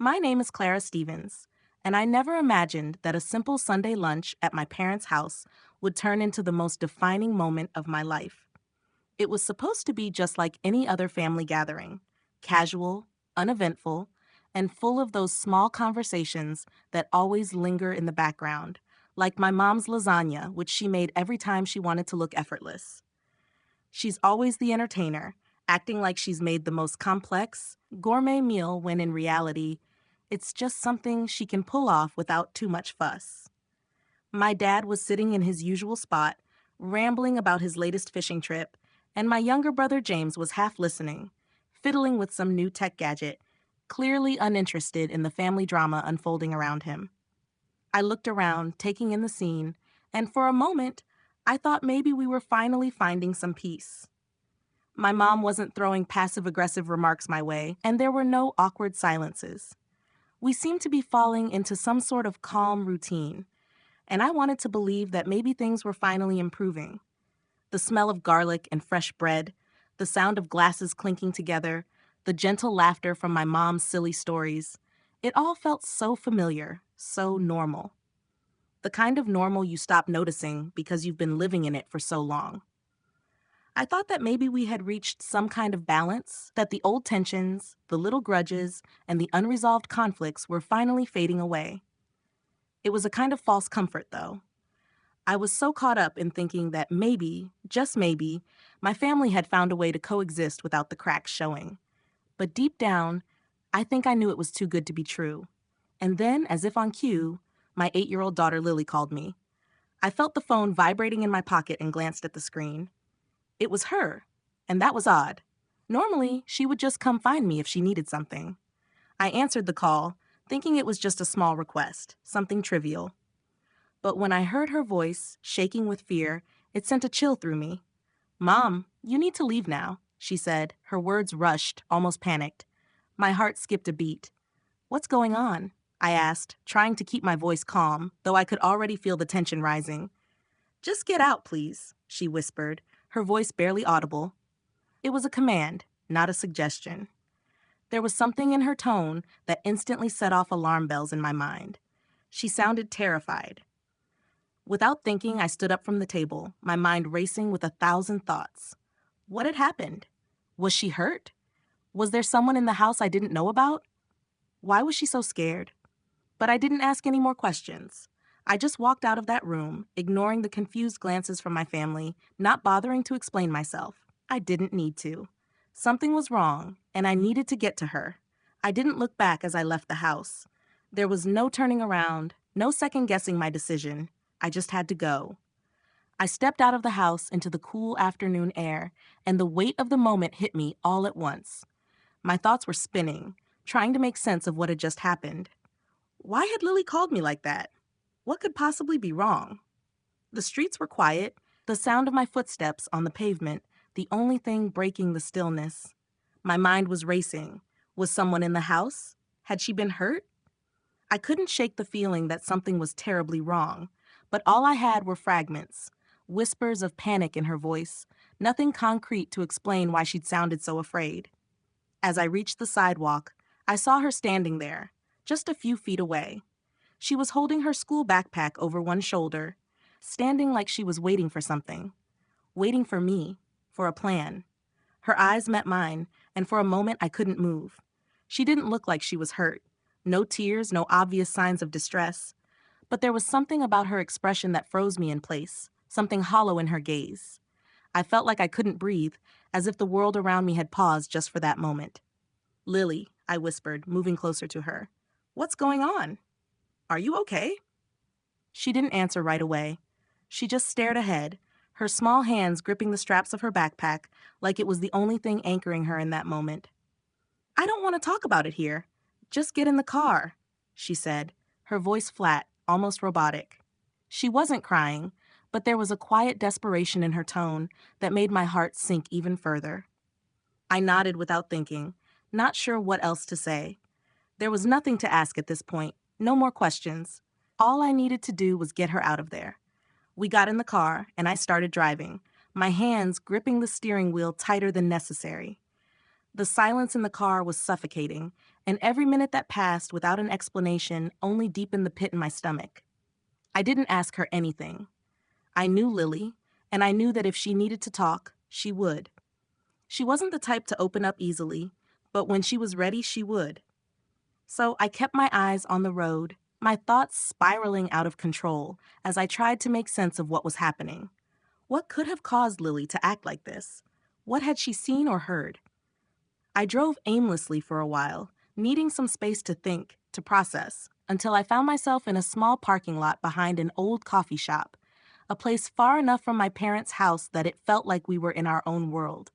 My name is Clara Stevens, and I never imagined that a simple Sunday lunch at my parents' house would turn into the most defining moment of my life. It was supposed to be just like any other family gathering, casual, uneventful, and full of those small conversations that always linger in the background, like my mom's lasagna, which she made every time she wanted to look effortless. She's always the entertainer, acting like she's made the most complex, gourmet meal when in reality, it's just something she can pull off without too much fuss. My dad was sitting in his usual spot, rambling about his latest fishing trip, and my younger brother James was half listening, fiddling with some new tech gadget, clearly uninterested in the family drama unfolding around him. I looked around, taking in the scene, and for a moment, I thought maybe we were finally finding some peace. My mom wasn't throwing passive aggressive remarks my way, and there were no awkward silences. We seemed to be falling into some sort of calm routine, and I wanted to believe that maybe things were finally improving. The smell of garlic and fresh bread, the sound of glasses clinking together, the gentle laughter from my mom's silly stories, it all felt so familiar, so normal. The kind of normal you stop noticing because you've been living in it for so long. I thought that maybe we had reached some kind of balance, that the old tensions, the little grudges, and the unresolved conflicts were finally fading away. It was a kind of false comfort, though. I was so caught up in thinking that maybe, just maybe, my family had found a way to coexist without the cracks showing. But deep down, I think I knew it was too good to be true. And then, as if on cue, my 8-year-old daughter Lily called me. I felt the phone vibrating in my pocket and glanced at the screen. It was her, and that was odd. Normally, she would just come find me if she needed something. I answered the call, thinking it was just a small request, something trivial. But when I heard her voice, shaking with fear, it sent a chill through me. "Mom, you need to leave now," she said, her words rushed, almost panicked. My heart skipped a beat. "What's going on?" I asked, trying to keep my voice calm, though I could already feel the tension rising. "Just get out, please," she whispered, her voice barely audible. It was a command, not a suggestion. There was something in her tone that instantly set off alarm bells in my mind. She sounded terrified. Without thinking, I stood up from the table, my mind racing with 1,000 thoughts. What had happened? Was she hurt? Was there someone in the house I didn't know about? Why was she so scared? But I didn't ask any more questions. I just walked out of that room, ignoring the confused glances from my family, not bothering to explain myself. I didn't need to. Something was wrong, and I needed to get to her. I didn't look back as I left the house. There was no turning around, no second-guessing my decision. I just had to go. I stepped out of the house into the cool afternoon air, and the weight of the moment hit me all at once. My thoughts were spinning, trying to make sense of what had just happened. Why had Lily called me like that? What could possibly be wrong? The streets were quiet, the sound of my footsteps on the pavement, the only thing breaking the stillness. My mind was racing. Was someone in the house? Had she been hurt? I couldn't shake the feeling that something was terribly wrong, but all I had were fragments, whispers of panic in her voice, nothing concrete to explain why she'd sounded so afraid. As I reached the sidewalk, I saw her standing there, just a few feet away. She was holding her school backpack over one shoulder, standing like she was waiting for something. Waiting for me, for a plan. Her eyes met mine, and for a moment I couldn't move. She didn't look like she was hurt. No tears, no obvious signs of distress. But there was something about her expression that froze me in place, something hollow in her gaze. I felt like I couldn't breathe, as if the world around me had paused just for that moment. "Lily," I whispered, moving closer to her. "What's going on? Are you okay?" She didn't answer right away. She just stared ahead, her small hands gripping the straps of her backpack like it was the only thing anchoring her in that moment. "I don't want to talk about it here. Just get in the car," she said, her voice flat, almost robotic. She wasn't crying, but there was a quiet desperation in her tone that made my heart sink even further. I nodded without thinking, not sure what else to say. There was nothing to ask at this point, no more questions. All I needed to do was get her out of there. We got in the car, and I started driving, my hands gripping the steering wheel tighter than necessary. The silence in the car was suffocating, and every minute that passed without an explanation only deepened the pit in my stomach. I didn't ask her anything. I knew Lily, and I knew that if she needed to talk, she would. She wasn't the type to open up easily, but when she was ready, she would. So I kept my eyes on the road, my thoughts spiraling out of control as I tried to make sense of what was happening. What could have caused Lily to act like this? What had she seen or heard? I drove aimlessly for a while, needing some space to think, to process, until I found myself in a small parking lot behind an old coffee shop, a place far enough from my parents' house that it felt like we were in our own world.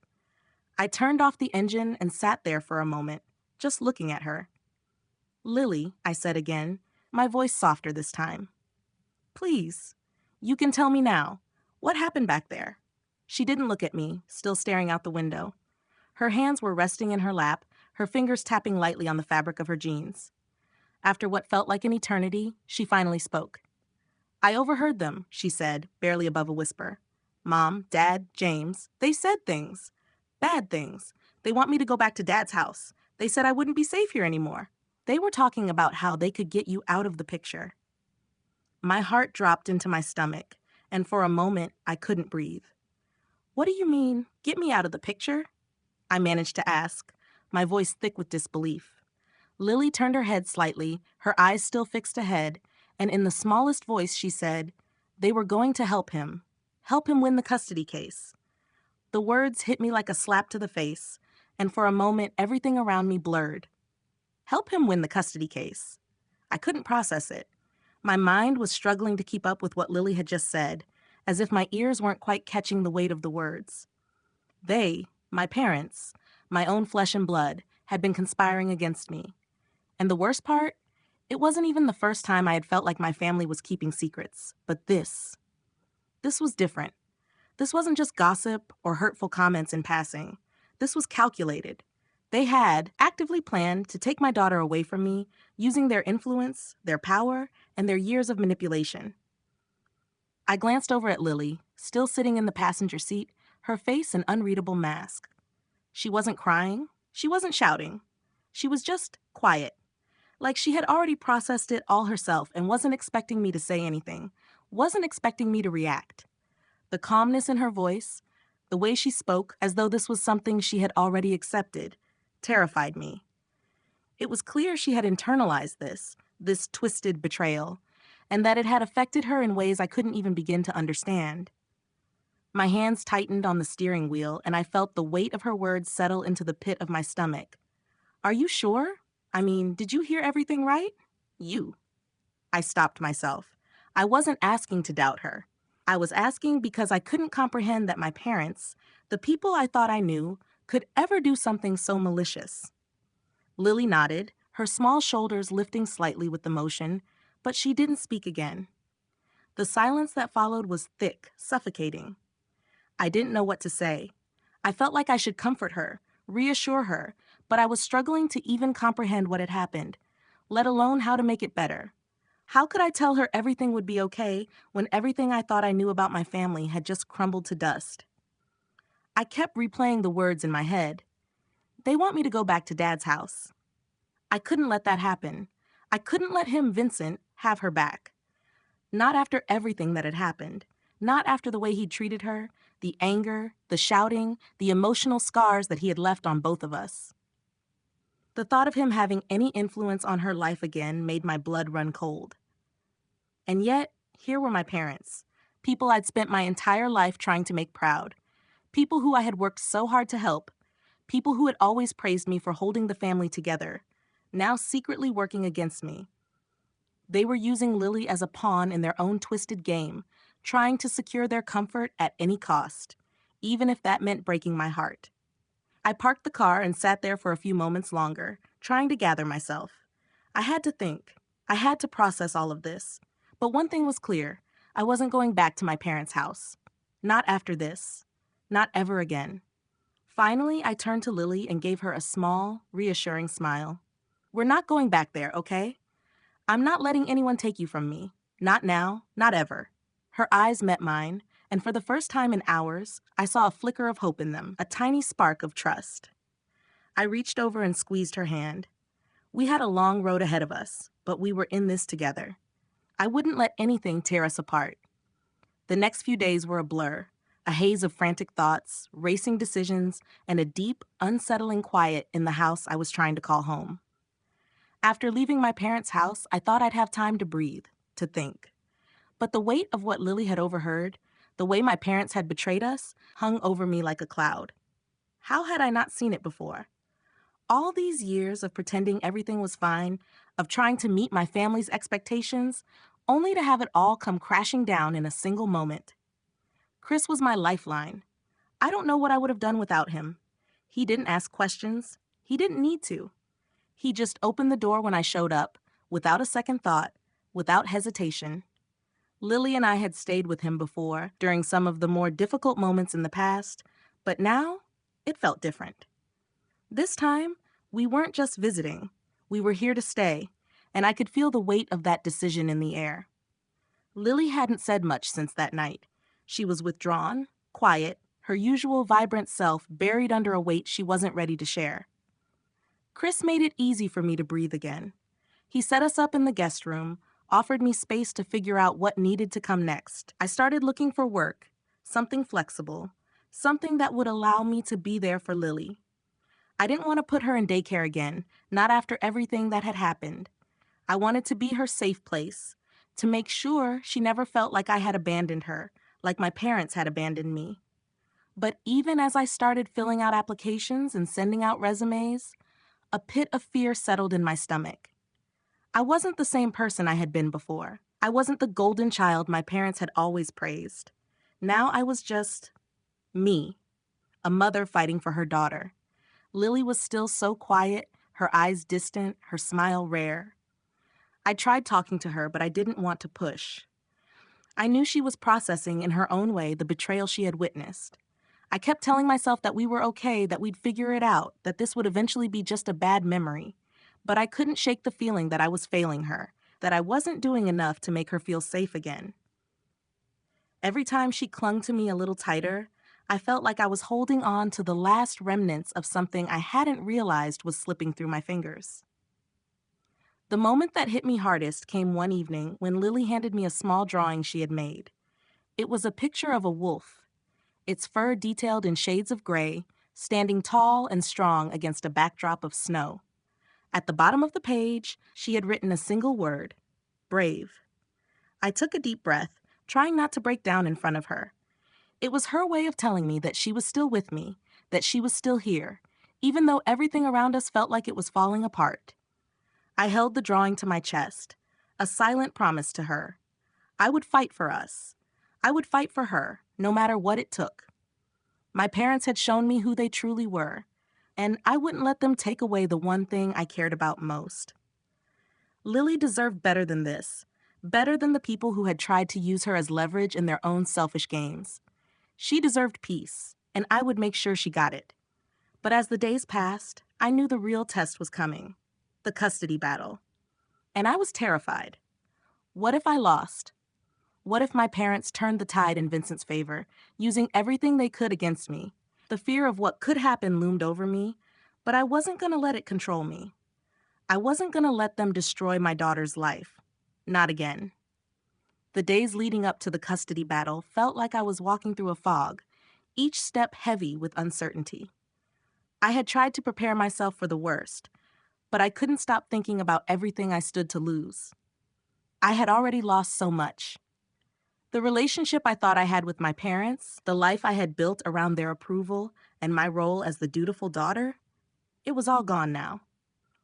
I turned off the engine and sat there for a moment, just looking at her. "Lily," I said again, my voice softer this time. "Please, you can tell me now. What happened back there?" She didn't look at me, still staring out the window. Her hands were resting in her lap, her fingers tapping lightly on the fabric of her jeans. After what felt like an eternity, she finally spoke. "I overheard them," she said, barely above a whisper. "Mom, Dad, James, they said things. Bad things. They want me to go back to Dad's house. They said I wouldn't be safe here anymore. They were talking about how they could get you out of the picture." My heart dropped into my stomach, and for a moment, I couldn't breathe. "What do you mean, get me out of the picture?" I managed to ask, my voice thick with disbelief. Lily turned her head slightly, her eyes still fixed ahead, and in the smallest voice she said, "They were going to help him win the custody case." The words hit me like a slap to the face, and for a moment everything around me blurred. Help him win the custody case. I couldn't process it. My mind was struggling to keep up with what Lily had just said, as if my ears weren't quite catching the weight of the words. They, my parents, my own flesh and blood, had been conspiring against me. And the worst part? It wasn't even the first time I had felt like my family was keeping secrets, but this was different. This wasn't just gossip or hurtful comments in passing. This was calculated. They had actively planned to take my daughter away from me, using their influence, their power, and their years of manipulation. I glanced over at Lily, still sitting in the passenger seat, her face an unreadable mask. She wasn't crying. She wasn't shouting. She was just quiet, like she had already processed it all herself and wasn't expecting me to say anything, wasn't expecting me to react. The calmness in her voice, the way she spoke as though this was something she had already accepted, terrified me. It was clear she had internalized this twisted betrayal, and that it had affected her in ways I couldn't even begin to understand. My hands tightened on the steering wheel, and I felt the weight of her words settle into the pit of my stomach. "Are you sure? I mean, did you hear everything right? You." I stopped myself. I wasn't asking to doubt her. I was asking because I couldn't comprehend that my parents, the people I thought I knew, could ever do something so malicious. Lily nodded, her small shoulders lifting slightly with the motion, but she didn't speak again. The silence that followed was thick, suffocating. I didn't know what to say. I felt like I should comfort her, reassure her, but I was struggling to even comprehend what had happened, let alone how to make it better. How could I tell her everything would be okay when everything I thought I knew about my family had just crumbled to dust? I kept replaying the words in my head. They want me to go back to Dad's house. I couldn't let that happen. I couldn't let him, Vincent, have her back. Not after everything that had happened. Not after the way he'd treated her, the anger, the shouting, the emotional scars that he had left on both of us. The thought of him having any influence on her life again made my blood run cold. And yet, here were my parents, people I'd spent my entire life trying to make proud, people who I had worked so hard to help, people who had always praised me for holding the family together, now secretly working against me. They were using Lily as a pawn in their own twisted game, trying to secure their comfort at any cost, even if that meant breaking my heart. I parked the car and sat there for a few moments longer, trying to gather myself. I had to think. I had to process all of this. But one thing was clear. I wasn't going back to my parents' house. Not after this. Not ever again. Finally, I turned to Lily and gave her a small, reassuring smile. "We're not going back there, okay? I'm not letting anyone take you from me. Not now, not ever." Her eyes met mine, and for the first time in hours, I saw a flicker of hope in them, a tiny spark of trust. I reached over and squeezed her hand. We had a long road ahead of us, but we were in this together. I wouldn't let anything tear us apart. The next few days were a blur, a haze of frantic thoughts, racing decisions, and a deep, unsettling quiet in the house I was trying to call home. After leaving my parents' house, I thought I'd have time to breathe, to think. But the weight of what Lily had overheard, the way my parents had betrayed us, hung over me like a cloud. How had I not seen it before? All these years of pretending everything was fine, of trying to meet my family's expectations, only to have it all come crashing down in a single moment. Chris was my lifeline. I don't know what I would have done without him. He didn't ask questions. He didn't need to. He just opened the door when I showed up, without a second thought, without hesitation. Lily and I had stayed with him before, during some of the more difficult moments in the past, but now it felt different. This time, we weren't just visiting. We were here to stay, and I could feel the weight of that decision in the air. Lily hadn't said much since that night. She was withdrawn, quiet, her usual vibrant self buried under a weight she wasn't ready to share. Chris made it easy for me to breathe again. He set us up in the guest room, offered me space to figure out what needed to come next. I started looking for work, something flexible, something that would allow me to be there for Lily. I didn't want to put her in daycare again, not after everything that had happened. I wanted to be her safe place, to make sure she never felt like I had abandoned her, like my parents had abandoned me. But even as I started filling out applications and sending out resumes, a pit of fear settled in my stomach. I wasn't the same person I had been before. I wasn't the golden child my parents had always praised. Now I was just me, a mother fighting for her daughter. Lily was still so quiet, her eyes distant, her smile rare. I tried talking to her, but I didn't want to push. I knew she was processing in her own way the betrayal she had witnessed. I kept telling myself that we were okay, that we'd figure it out, that this would eventually be just a bad memory. But I couldn't shake the feeling that I was failing her, that I wasn't doing enough to make her feel safe again. Every time she clung to me a little tighter, I felt like I was holding on to the last remnants of something I hadn't realized was slipping through my fingers. The moment that hit me hardest came one evening when Lily handed me a small drawing she had made. It was a picture of a wolf, its fur detailed in shades of gray, standing tall and strong against a backdrop of snow. At the bottom of the page, she had written a single word: brave. I took a deep breath, trying not to break down in front of her. It was her way of telling me that she was still with me, that she was still here, even though everything around us felt like it was falling apart. I held the drawing to my chest, a silent promise to her. I would fight for us. I would fight for her, no matter what it took. My parents had shown me who they truly were, and I wouldn't let them take away the one thing I cared about most. Lily deserved better than this, better than the people who had tried to use her as leverage in their own selfish games. She deserved peace, and I would make sure she got it. But as the days passed, I knew the real test was coming, the custody battle. And I was terrified. What if I lost? What if my parents turned the tide in Vincent's favor, using everything they could against me? The fear of what could happen loomed over me, but I wasn't going to let it control me. I wasn't going to let them destroy my daughter's life. Not again. The days leading up to the custody battle felt like I was walking through a fog, each step heavy with uncertainty. I had tried to prepare myself for the worst, but I couldn't stop thinking about everything I stood to lose. I had already lost so much. The relationship I thought I had with my parents, the life I had built around their approval, and my role as the dutiful daughter, it was all gone now.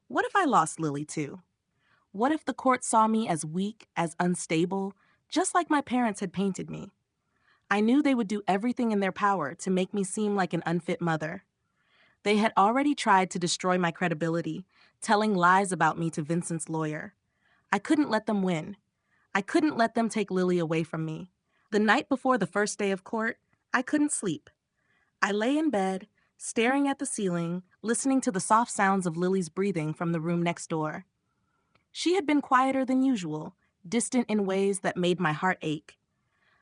What if I lost Lily too? What if the court saw me as weak, as unstable, just like my parents had painted me? I knew they would do everything in their power to make me seem like an unfit mother. They had already tried to destroy my credibility, telling lies about me to Vincent's lawyer. I couldn't let them win. I couldn't let them take Lily away from me. The night before the first day of court, I couldn't sleep. I lay in bed, staring at the ceiling, listening to the soft sounds of Lily's breathing from the room next door. She had been quieter than usual, distant in ways that made my heart ache.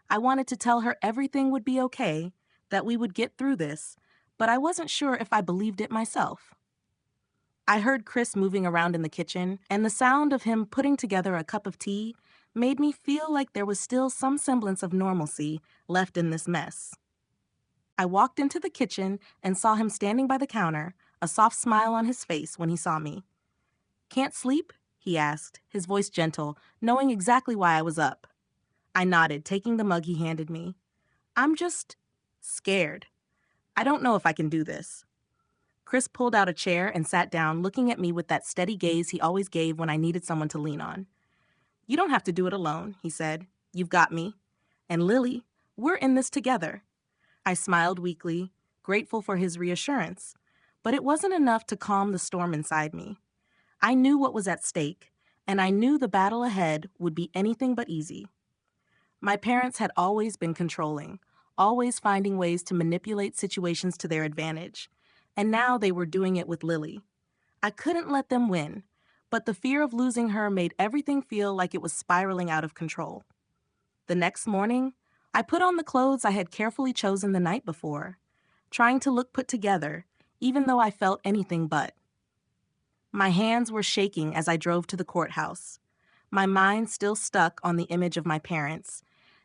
I wanted to tell her everything would be okay, that we would get through this, but I wasn't sure if I believed it myself. I heard Chris moving around in the kitchen, and the sound of him putting together a cup of tea made me feel like there was still some semblance of normalcy left in this mess. I walked into the kitchen and saw him standing by the counter, a soft smile on his face when he saw me. "Can't sleep?" he asked, his voice gentle, knowing exactly why I was up. I nodded, taking the mug he handed me. "I'm just scared. I don't know if I can do this." Chris pulled out a chair and sat down, looking at me with that steady gaze he always gave when I needed someone to lean on. "You don't have to do it alone," he said. "You've got me. And Lily, we're in this together." I smiled weakly, grateful for his reassurance, but it wasn't enough to calm the storm inside me. I knew what was at stake, and I knew the battle ahead would be anything but easy. My parents had always been controlling, always finding ways to manipulate situations to their advantage, and now they were doing it with Lily. I couldn't let them win, but the fear of losing her made everything feel like it was spiraling out of control. The next morning, I put on the clothes I had carefully chosen the night before, trying to look put together, even though I felt anything but. My hands were shaking as I drove to the courthouse, my mind still stuck on the image of my parents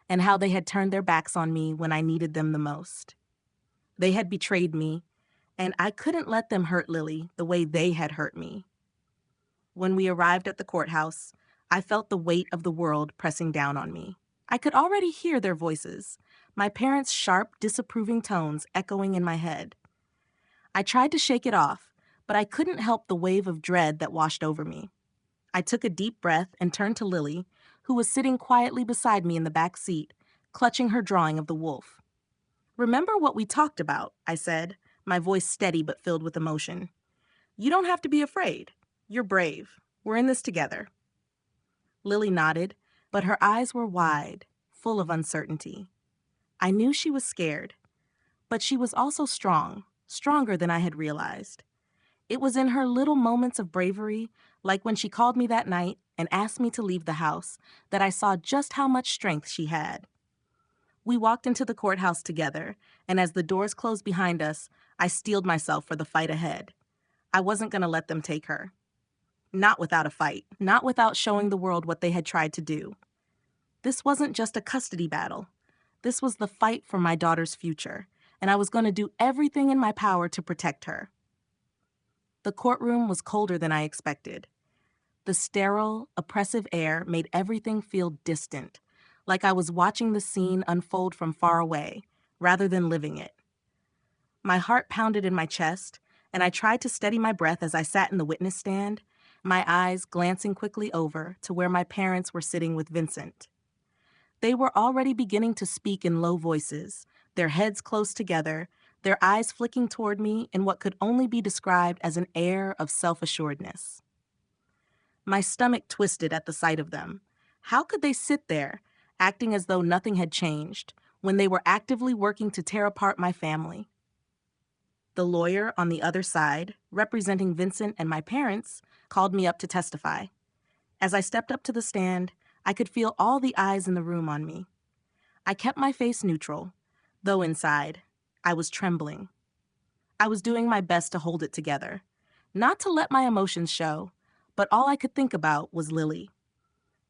and how they had turned their backs on me when I needed them the most. They had betrayed me, and I couldn't let them hurt Lily the way they had hurt me. When we arrived at the courthouse, I felt the weight of the world pressing down on me. I could already hear their voices, my parents' sharp, disapproving tones echoing in my head. I tried to shake it off, but I couldn't help the wave of dread that washed over me. I took a deep breath and turned to Lily, who was sitting quietly beside me in the back seat, clutching her drawing of the wolf. "Remember what we talked about," I said, my voice steady but filled with emotion. "You don't have to be afraid. You're brave. We're in this together." Lily nodded, but her eyes were wide, full of uncertainty. I knew she was scared, but she was also strong, stronger than I had realized. It was in her little moments of bravery, like when she called me that night and asked me to leave the house, that I saw just how much strength she had. We walked into the courthouse together, and as the doors closed behind us, I steeled myself for the fight ahead. I wasn't going to let them take her. Not without a fight, not without showing the world what they had tried to do. This wasn't just a custody battle. This was the fight for my daughter's future, and I was going to do everything in my power to protect her. The courtroom was colder than I expected. The sterile, oppressive air made everything feel distant, like I was watching the scene unfold from far away, rather than living it. My heart pounded in my chest, and I tried to steady my breath as I sat in the witness stand, my eyes glancing quickly over to where my parents were sitting with Vincent. They were already beginning to speak in low voices, their heads close together, their eyes flicking toward me in what could only be described as an air of self-assuredness. My stomach twisted at the sight of them. How could they sit there, acting as though nothing had changed, when they were actively working to tear apart my family? The lawyer on the other side, representing Vincent and my parents, called me up to testify. As I stepped up to the stand, I could feel all the eyes in the room on me. I kept my face neutral, though inside, I was trembling. I was doing my best to hold it together, not to let my emotions show, but all I could think about was Lily.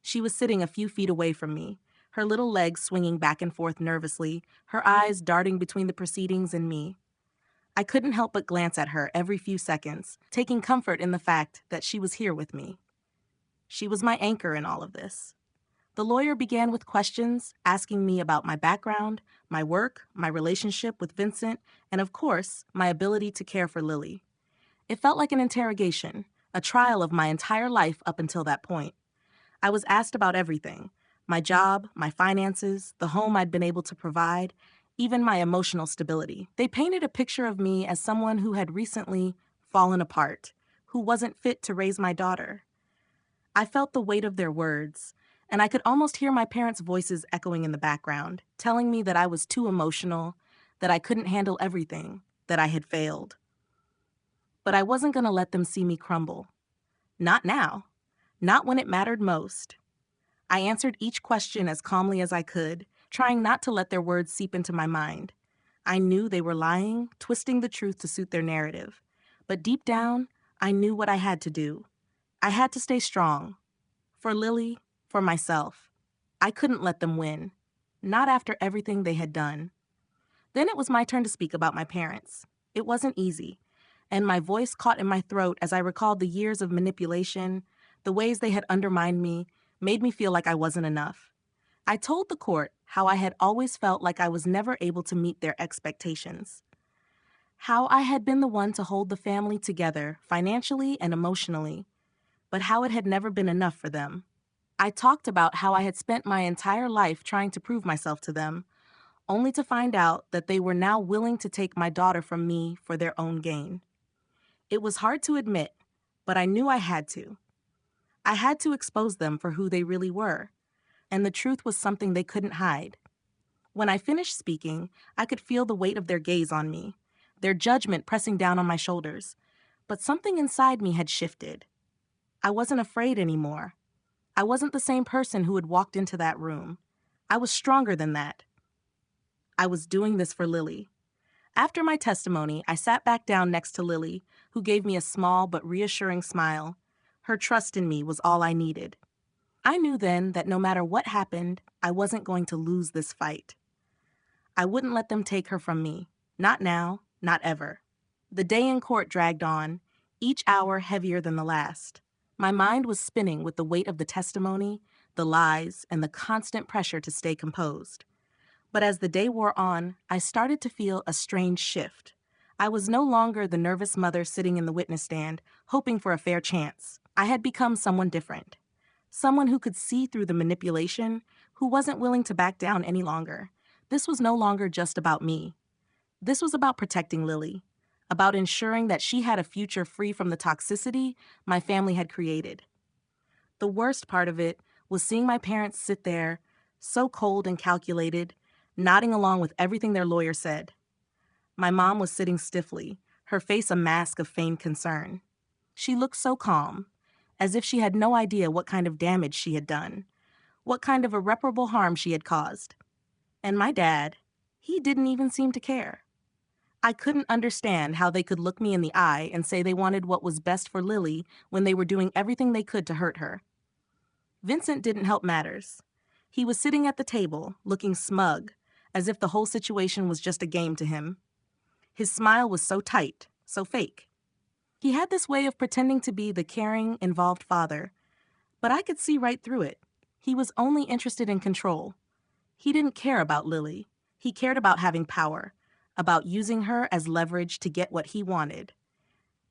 She was sitting a few feet away from me, her little legs swinging back and forth nervously, her eyes darting between the proceedings and me. I couldn't help but glance at her every few seconds, taking comfort in the fact that she was here with me. She was my anchor in all of this. The lawyer began with questions, asking me about my background, my work, my relationship with Vincent, and of course, my ability to care for Lily. It felt like an interrogation, a trial of my entire life up until that point. I was asked about everything: my job, my finances, the home I'd been able to provide, even my emotional stability. They painted a picture of me as someone who had recently fallen apart, who wasn't fit to raise my daughter. I felt the weight of their words, and I could almost hear my parents' voices echoing in the background, telling me that I was too emotional, that I couldn't handle everything, that I had failed. But I wasn't going to let them see me crumble. Not now. Not when it mattered most. I answered each question as calmly as I could, trying not to let their words seep into my mind. I knew they were lying, twisting the truth to suit their narrative. But deep down, I knew what I had to do. I had to stay strong. For Lily, for myself. I couldn't let them win. Not after everything they had done. Then it was my turn to speak about my parents. It wasn't easy, and my voice caught in my throat as I recalled the years of manipulation, the ways they had undermined me, made me feel like I wasn't enough. I told the court how I had always felt like I was never able to meet their expectations. How I had been the one to hold the family together financially and emotionally, but how it had never been enough for them. I talked about how I had spent my entire life trying to prove myself to them, only to find out that they were now willing to take my daughter from me for their own gain. It was hard to admit, but I knew I had to. I had to expose them for who they really were, and the truth was something they couldn't hide. When I finished speaking, I could feel the weight of their gaze on me, their judgment pressing down on my shoulders, but something inside me had shifted. I wasn't afraid anymore. I wasn't the same person who had walked into that room. I was stronger than that. I was doing this for Lily. After my testimony, I sat back down next to Lily, who gave me a small but reassuring smile. Her trust in me was all I needed. I knew then that no matter what happened, I wasn't going to lose this fight. I wouldn't let them take her from me. Not now, not ever. The day in court dragged on, each hour heavier than the last. My mind was spinning with the weight of the testimony, the lies, and the constant pressure to stay composed. But as the day wore on, I started to feel a strange shift. I was no longer the nervous mother sitting in the witness stand, hoping for a fair chance. I had become someone different. Someone who could see through the manipulation, who wasn't willing to back down any longer. This was no longer just about me. This was about protecting Lily, about ensuring that she had a future free from the toxicity my family had created. The worst part of it was seeing my parents sit there, so cold and calculated, nodding along with everything their lawyer said. My mom was sitting stiffly, her face a mask of feigned concern. She looked so calm, as if she had no idea what kind of damage she had done, what kind of irreparable harm she had caused. And my dad, he didn't even seem to care. I couldn't understand how they could look me in the eye and say they wanted what was best for Lily when they were doing everything they could to hurt her. Vincent didn't help matters. He was sitting at the table, looking smug, as if the whole situation was just a game to him. His smile was so tight, so fake. He had this way of pretending to be the caring, involved father, but I could see right through it. He was only interested in control. He didn't care about Lily. He cared about having power, about using her as leverage to get what he wanted.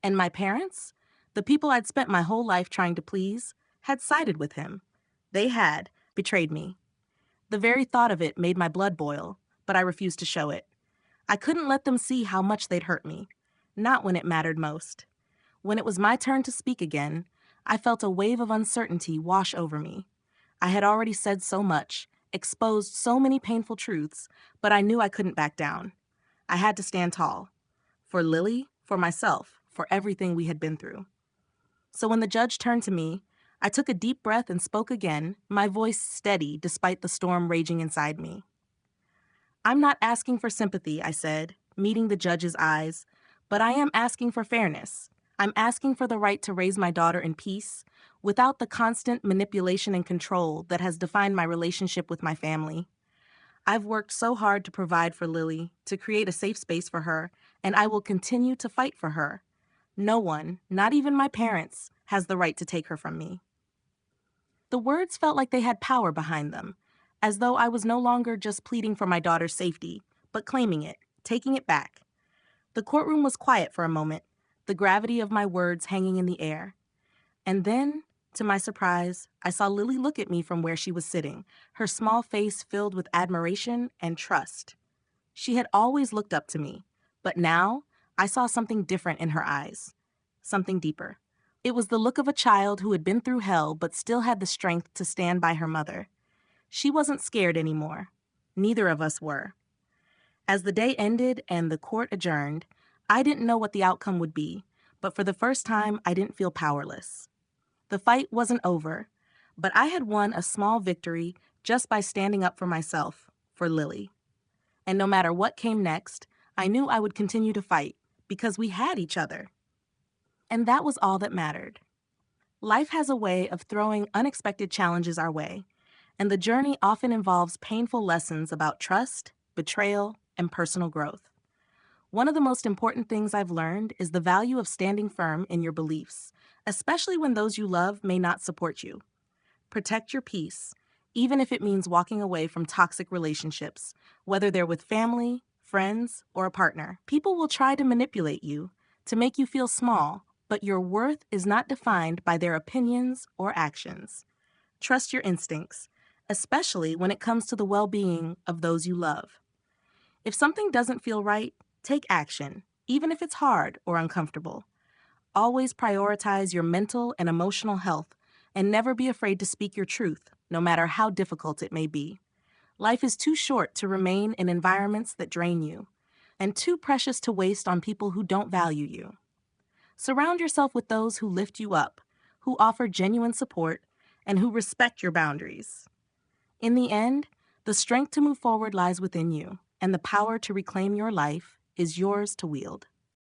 And my parents, the people I'd spent my whole life trying to please, had sided with him. They had betrayed me. The very thought of it made my blood boil, but I refused to show it. I couldn't let them see how much they'd hurt me, not when it mattered most. When it was my turn to speak again, I felt a wave of uncertainty wash over me. I had already said so much, exposed so many painful truths, but I knew I couldn't back down. I had to stand tall. For Lily, for myself, for everything we had been through. So when the judge turned to me, I took a deep breath and spoke again, my voice steady despite the storm raging inside me. I'm not asking for sympathy, I said, meeting the judge's eyes, but I am asking for fairness. I'm asking for the right to raise my daughter in peace, without the constant manipulation and control that has defined my relationship with my family. I've worked so hard to provide for Lily, to create a safe space for her, and I will continue to fight for her. No one, not even my parents, has the right to take her from me. The words felt like they had power behind them, as though I was no longer just pleading for my daughter's safety, but claiming it, taking it back. The courtroom was quiet for a moment, the gravity of my words hanging in the air. And then, to my surprise, I saw Lily look at me from where she was sitting, her small face filled with admiration and trust. She had always looked up to me, but now I saw something different in her eyes, something deeper. It was the look of a child who had been through hell but still had the strength to stand by her mother. She wasn't scared anymore. Neither of us were. As the day ended and the court adjourned, I didn't know what the outcome would be, but for the first time, I didn't feel powerless. The fight wasn't over, but I had won a small victory just by standing up for myself, for Lily. And no matter what came next, I knew I would continue to fight because we had each other. And that was all that mattered. Life has a way of throwing unexpected challenges our way, and the journey often involves painful lessons about trust, betrayal, and personal growth. One of the most important things I've learned is the value of standing firm in your beliefs, especially when those you love may not support you. Protect your peace, even if it means walking away from toxic relationships, whether they're with family, friends, or a partner. People will try to manipulate you, to make you feel small, but your worth is not defined by their opinions or actions. Trust your instincts, especially when it comes to the well being of those you love. If something doesn't feel right, take action, even if it's hard or uncomfortable. Always prioritize your mental and emotional health, and never be afraid to speak your truth, no matter how difficult it may be. Life is too short to remain in environments that drain you, and too precious to waste on people who don't value you. Surround yourself with those who lift you up, who offer genuine support, and who respect your boundaries. In the end, the strength to move forward lies within you, and the power to reclaim your life is yours to wield.